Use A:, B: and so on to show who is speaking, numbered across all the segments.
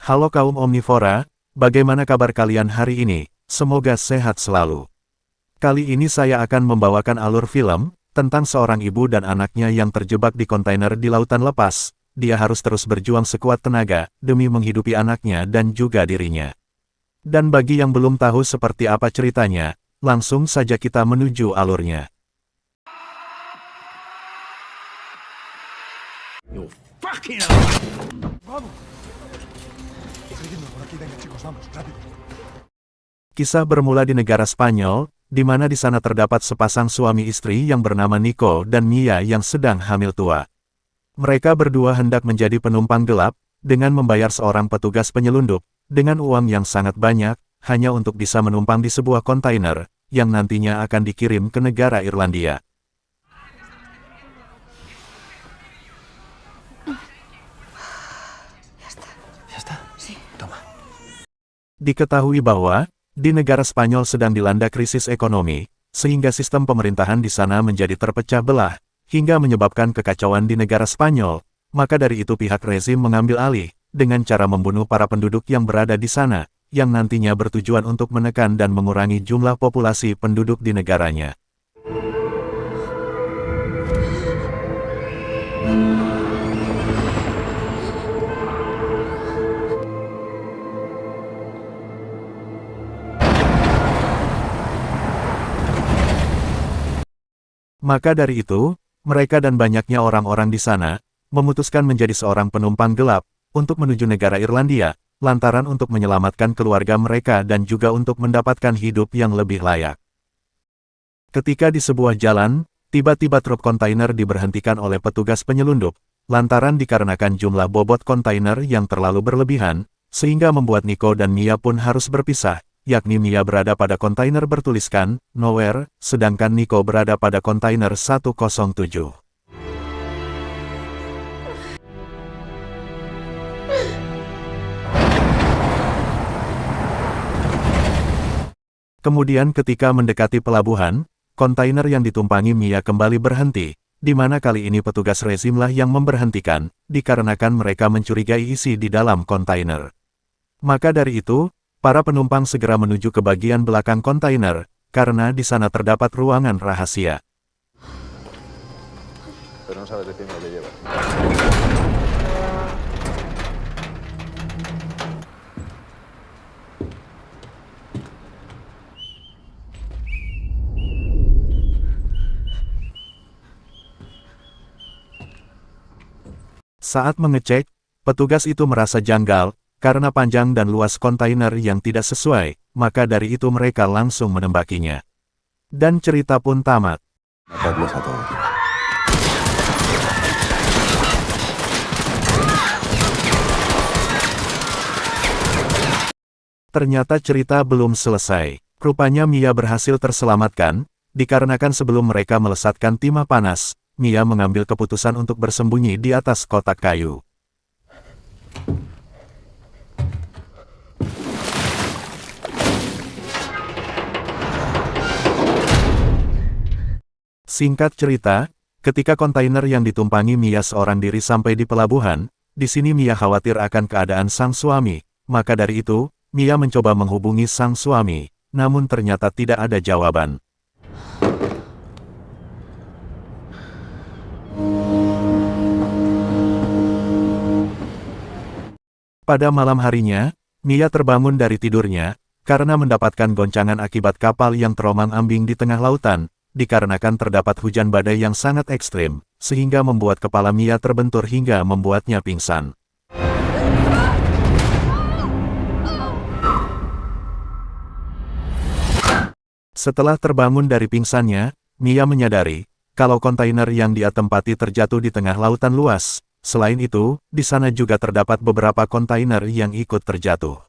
A: Halo kaum omnivora, bagaimana kabar kalian hari ini? Semoga sehat selalu. Kali ini saya akan membawakan alur film tentang seorang ibu dan anaknya yang terjebak di kontainer di lautan lepas. Dia harus terus berjuang sekuat tenaga demi menghidupi anaknya dan juga dirinya. Dan bagi yang belum tahu seperti apa ceritanya, langsung saja kita menuju alurnya.
B: You fucking
A: Kisah bermula di negara Spanyol, di mana di sana terdapat sepasang suami istri yang bernama Nico dan Mia yang sedang hamil tua. Mereka berdua hendak menjadi penumpang gelap, dengan membayar seorang petugas penyelundup, dengan uang yang sangat banyak, hanya untuk bisa menumpang di sebuah kontainer, yang nantinya akan dikirim ke negara Irlandia. Diketahui bahwa, di negara Spanyol sedang dilanda krisis ekonomi, sehingga sistem pemerintahan di sana menjadi terpecah belah, hingga menyebabkan kekacauan di negara Spanyol, maka dari itu pihak rezim mengambil alih, dengan cara membunuh para penduduk yang berada di sana, yang nantinya bertujuan untuk menekan dan mengurangi jumlah populasi penduduk di negaranya. Maka dari itu, mereka dan banyaknya orang-orang di sana, memutuskan menjadi seorang penumpang gelap, untuk menuju negara Irlandia, lantaran untuk menyelamatkan keluarga mereka dan juga untuk mendapatkan hidup yang lebih layak. Ketika di sebuah jalan, tiba-tiba truk kontainer diberhentikan oleh petugas penyelundup, lantaran dikarenakan jumlah bobot kontainer yang terlalu berlebihan, sehingga membuat Nico dan Mia pun harus berpisah. Yakni Mia berada pada kontainer bertuliskan, Nowhere, sedangkan Nico berada pada kontainer 107. Kemudian ketika mendekati pelabuhan, kontainer yang ditumpangi Mia kembali berhenti, di mana kali ini petugas rezimlah yang memberhentikan, dikarenakan mereka mencurigai isi di dalam kontainer. Maka dari itu, para penumpang segera menuju ke bagian belakang kontainer, karena di sana terdapat ruangan rahasia. Saat mengecek, petugas itu merasa janggal, karena panjang dan luas kontainer yang tidak sesuai, maka dari itu mereka langsung menembakinya. Dan cerita pun tamat. Ternyata cerita belum selesai. Rupanya Mia berhasil terselamatkan, dikarenakan sebelum mereka melesatkan timah panas, Mia mengambil keputusan untuk bersembunyi di atas kotak kayu. Singkat cerita, ketika kontainer yang ditumpangi Mia seorang diri sampai di pelabuhan, di sini Mia khawatir akan keadaan sang suami, maka dari itu, Mia mencoba menghubungi sang suami, namun ternyata tidak ada jawaban. Pada malam harinya, Mia terbangun dari tidurnya, karena mendapatkan goncangan akibat kapal yang terombang-ambing di tengah lautan, dikarenakan terdapat hujan badai yang sangat ekstrim, sehingga membuat kepala Mia terbentur hingga membuatnya pingsan. Setelah terbangun dari pingsannya, Mia menyadari, kalau kontainer yang dia tempati terjatuh di tengah lautan luas. Selain itu, di sana juga terdapat beberapa kontainer yang ikut terjatuh.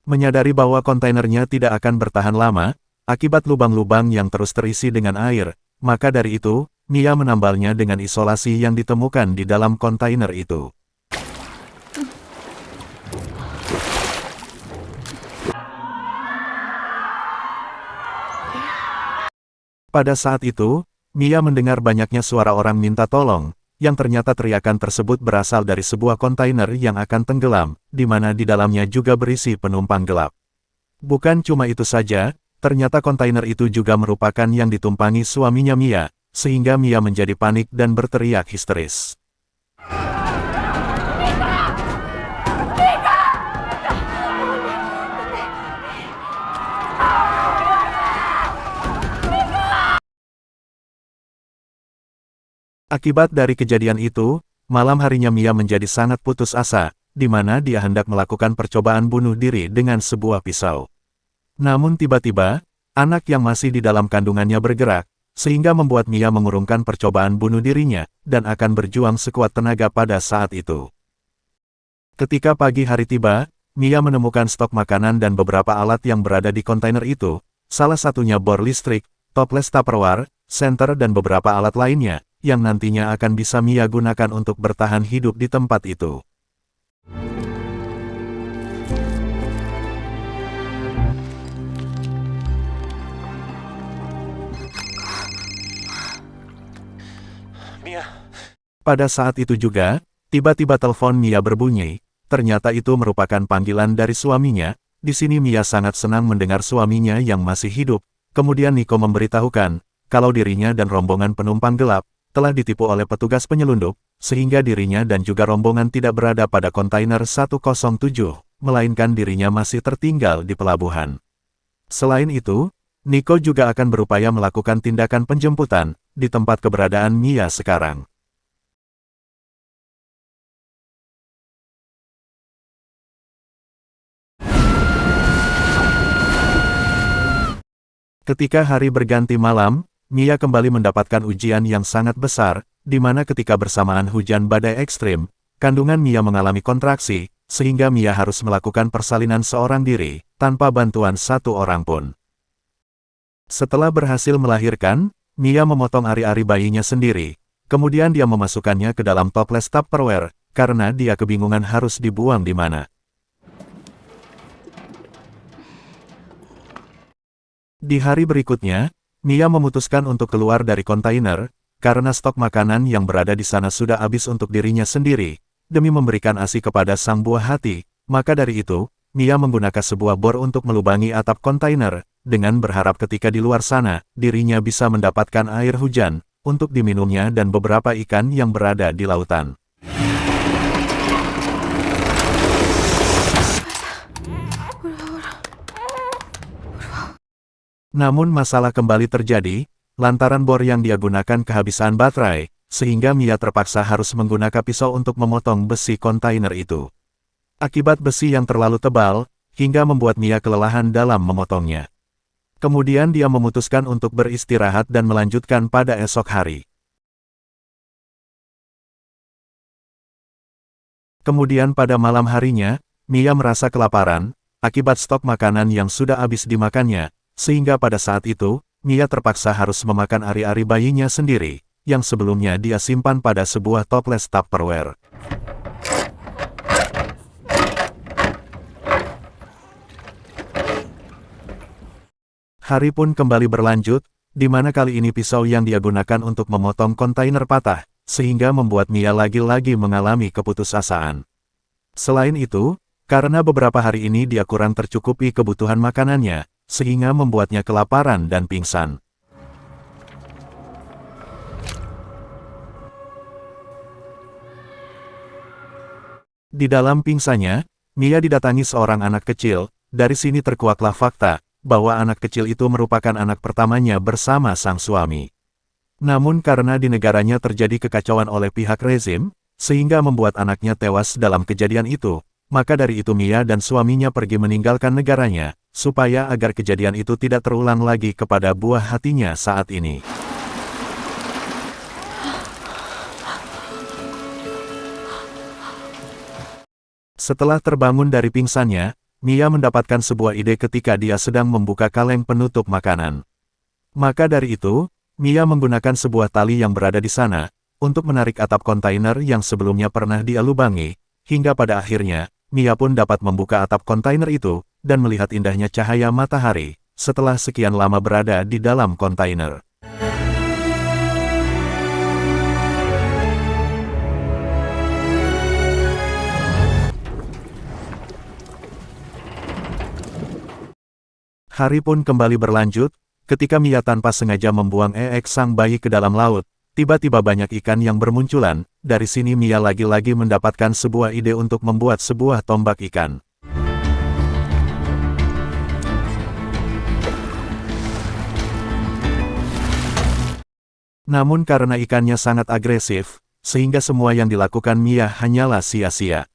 A: Menyadari bahwa kontainernya tidak akan bertahan lama, akibat lubang-lubang yang terus terisi dengan air, maka dari itu, Mia menambalnya dengan isolasi yang ditemukan di dalam kontainer itu. Pada saat itu, Mia mendengar banyaknya suara orang minta tolong, yang ternyata teriakan tersebut berasal dari sebuah kontainer yang akan tenggelam, di mana di dalamnya juga berisi penumpang gelap. Bukan cuma itu saja, ternyata kontainer itu juga merupakan yang ditumpangi suaminya Mia, sehingga Mia menjadi panik dan berteriak histeris. Akibat dari kejadian itu, malam harinya Mia menjadi sangat putus asa, di mana dia hendak melakukan percobaan bunuh diri dengan sebuah pisau. Namun tiba-tiba, anak yang masih di dalam kandungannya bergerak, sehingga membuat Mia mengurungkan percobaan bunuh dirinya, dan akan berjuang sekuat tenaga pada saat itu. Ketika pagi hari tiba, Mia menemukan stok makanan dan beberapa alat yang berada di kontainer itu, salah satunya bor listrik, toples Tupperware, senter dan beberapa alat lainnya, yang nantinya akan bisa Mia gunakan untuk bertahan hidup di tempat itu.
B: Mia.
A: Pada saat itu juga, tiba-tiba telepon Mia berbunyi, ternyata itu merupakan panggilan dari suaminya. Di sini Mia sangat senang mendengar suaminya yang masih hidup. Kemudian Nico memberitahukan, kalau dirinya dan rombongan penumpang gelap, telah ditipu oleh petugas penyelundup, sehingga dirinya dan juga rombongan tidak berada pada kontainer 107, melainkan dirinya masih tertinggal di pelabuhan. Selain itu, Nico juga akan berupaya melakukan tindakan penjemputan, di tempat keberadaan Mia sekarang. Ketika hari berganti malam, Mia kembali mendapatkan ujian yang sangat besar, di mana ketika bersamaan hujan badai ekstrim, kandungan Mia mengalami kontraksi, sehingga Mia harus melakukan persalinan seorang diri, tanpa bantuan satu orang pun. Setelah berhasil melahirkan, Mia memotong ari-ari bayinya sendiri, kemudian dia memasukkannya ke dalam toples Tupperware, karena dia kebingungan harus dibuang di mana. Di hari berikutnya, Mia memutuskan untuk keluar dari kontainer, karena stok makanan yang berada di sana sudah habis untuk dirinya sendiri, demi memberikan ASI kepada sang buah hati. Maka dari itu, Mia menggunakan sebuah bor untuk melubangi atap kontainer, dengan berharap ketika di luar sana, dirinya bisa mendapatkan air hujan, untuk diminumnya dan beberapa ikan yang berada di lautan. Namun masalah kembali terjadi, lantaran bor yang dia gunakan kehabisan baterai, sehingga Mia terpaksa harus menggunakan pisau untuk memotong besi kontainer itu. Akibat besi yang terlalu tebal, hingga membuat Mia kelelahan dalam memotongnya. Kemudian dia memutuskan untuk beristirahat dan melanjutkan pada esok hari. Kemudian pada malam harinya, Mia merasa kelaparan, akibat stok makanan yang sudah habis dimakannya, sehingga pada saat itu, Mia terpaksa harus memakan ari-ari bayinya sendiri, yang sebelumnya dia simpan pada sebuah toples Tupperware. Hari pun kembali berlanjut, di mana kali ini pisau yang dia gunakan untuk memotong kontainer patah, sehingga membuat Mia lagi-lagi mengalami keputusasaan. Selain itu, karena beberapa hari ini dia kurang tercukupi kebutuhan makanannya, sehingga membuatnya kelaparan dan pingsan. Di dalam pingsannya, Mia didatangi seorang anak kecil. Dari sini terkuaklah fakta, bahwa anak kecil itu merupakan anak pertamanya bersama sang suami. Namun karena di negaranya terjadi kekacauan oleh pihak rezim, sehingga membuat anaknya tewas dalam kejadian itu, maka dari itu Mia dan suaminya pergi meninggalkan negaranya, supaya agar kejadian itu tidak terulang lagi kepada buah hatinya saat ini. Setelah terbangun dari pingsannya, Mia mendapatkan sebuah ide ketika dia sedang membuka kaleng penutup makanan. Maka dari itu, Mia menggunakan sebuah tali yang berada di sana, untuk menarik atap kontainer yang sebelumnya pernah dia lubangi, hingga pada akhirnya, Mia pun dapat membuka atap kontainer itu, dan melihat indahnya cahaya matahari, setelah sekian lama berada di dalam kontainer. Hari pun kembali berlanjut, ketika Mia tanpa sengaja membuang sang bayi ke dalam laut. Tiba-tiba banyak ikan yang bermunculan, dari sini Mia lagi-lagi mendapatkan sebuah ide untuk membuat sebuah tombak ikan. Namun karena ikannya sangat agresif, sehingga semua yang dilakukan Mia hanyalah sia-sia.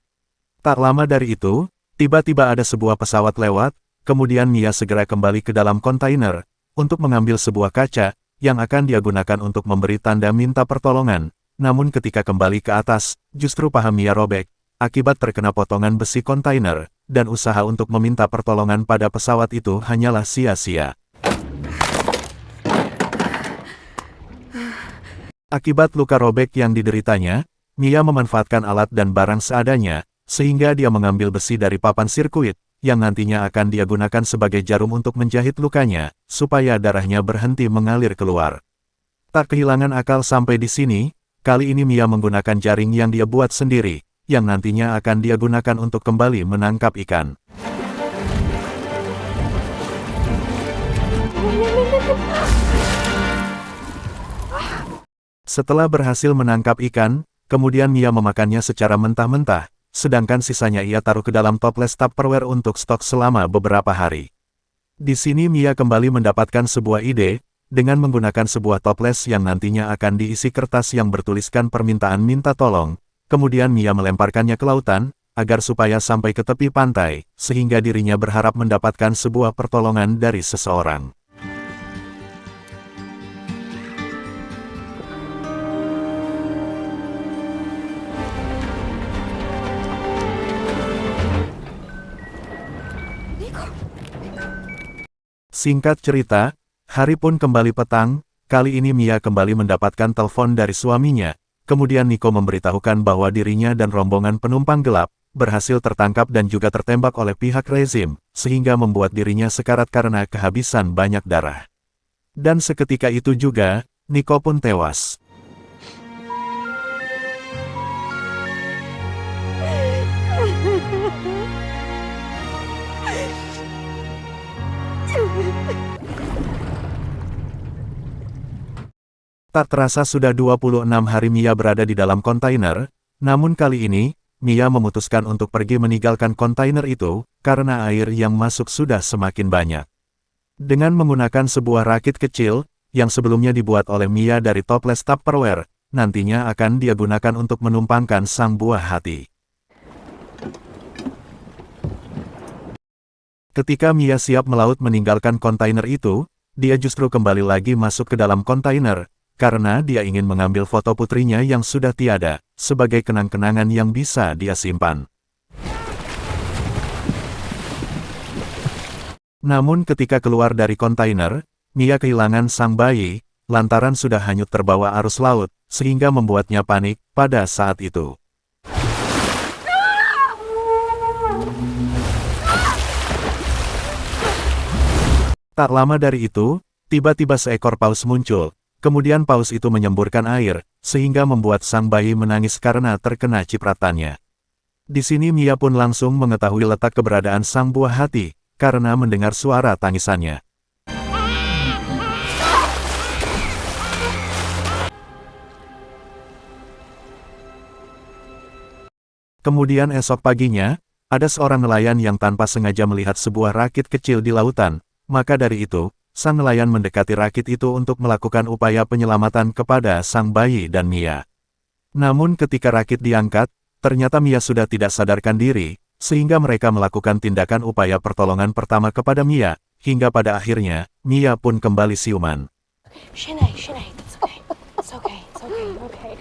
A: Tak lama dari itu, tiba-tiba ada sebuah pesawat lewat, kemudian Mia segera kembali ke dalam kontainer, untuk mengambil sebuah kaca, yang akan dia gunakan untuk memberi tanda minta pertolongan. Namun ketika kembali ke atas, justru paha Mia robek, akibat terkena potongan besi kontainer, dan usaha untuk meminta pertolongan pada pesawat itu hanyalah sia-sia. Akibat luka robek yang dideritanya, Mia memanfaatkan alat dan barang seadanya, sehingga dia mengambil besi dari papan sirkuit, yang nantinya akan dia gunakan sebagai jarum untuk menjahit lukanya, supaya darahnya berhenti mengalir keluar. Tak kehilangan akal sampai di sini, kali ini Mia menggunakan jaring yang dia buat sendiri, yang nantinya akan dia gunakan untuk kembali menangkap ikan. Setelah berhasil menangkap ikan, kemudian Mia memakannya secara mentah-mentah, sedangkan sisanya ia taruh ke dalam toples Tupperware untuk stok selama beberapa hari. Di sini Mia kembali mendapatkan sebuah ide, dengan menggunakan sebuah toples yang nantinya akan diisi kertas yang bertuliskan permintaan minta tolong, kemudian Mia melemparkannya ke lautan, agar supaya sampai ke tepi pantai, sehingga dirinya berharap mendapatkan sebuah pertolongan dari seseorang. Singkat cerita, hari pun kembali petang, kali ini Mia kembali mendapatkan telepon dari suaminya, kemudian Nico memberitahukan bahwa dirinya dan rombongan penumpang gelap, berhasil tertangkap dan juga tertembak oleh pihak rezim, sehingga membuat dirinya sekarat karena kehabisan banyak darah. Dan seketika itu juga, Nico pun tewas. Tak terasa sudah 26 hari Mia berada di dalam kontainer, namun kali ini, Mia memutuskan untuk pergi meninggalkan kontainer itu, karena air yang masuk sudah semakin banyak. Dengan menggunakan sebuah rakit kecil, yang sebelumnya dibuat oleh Mia dari toples Tupperware, nantinya akan dia gunakan untuk menumpangkan sang buah hati. Ketika Mia siap melaut meninggalkan kontainer itu, dia justru kembali lagi masuk ke dalam kontainer, karena dia ingin mengambil foto putrinya yang sudah tiada, sebagai kenang-kenangan yang bisa dia simpan. Namun ketika keluar dari kontainer, Mia kehilangan sang bayi, lantaran sudah hanyut terbawa arus laut, sehingga membuatnya panik pada saat itu. Tak lama dari itu, tiba-tiba seekor paus muncul. Kemudian paus itu menyemburkan air, sehingga membuat sang bayi menangis karena terkena cipratannya. Di sini Mia pun langsung mengetahui letak keberadaan sang buah hati, karena mendengar suara tangisannya. Kemudian esok paginya, ada seorang nelayan yang tanpa sengaja melihat sebuah rakit kecil di lautan, maka dari itu, sang nelayan mendekati rakit itu untuk melakukan upaya penyelamatan kepada sang bayi dan Mia. Namun ketika rakit diangkat, ternyata Mia sudah tidak sadarkan diri, sehingga mereka melakukan tindakan upaya pertolongan pertama kepada Mia, hingga pada akhirnya, Mia pun kembali siuman.
C: Shinai, it's okay. It's okay, okay.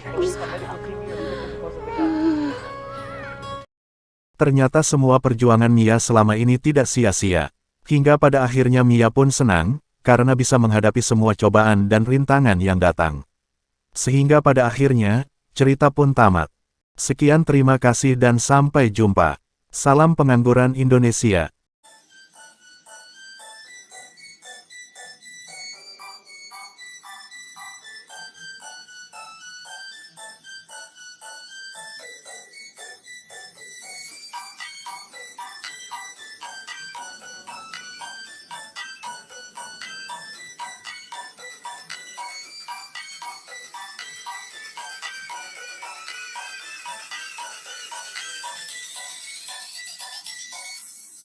A: Ternyata semua perjuangan Mia selama ini tidak sia-sia. Hingga pada akhirnya Mia pun senang, karena bisa menghadapi semua cobaan dan rintangan yang datang. Sehingga pada akhirnya, cerita pun tamat. Sekian terima kasih dan sampai jumpa. Salam pengangguran Indonesia.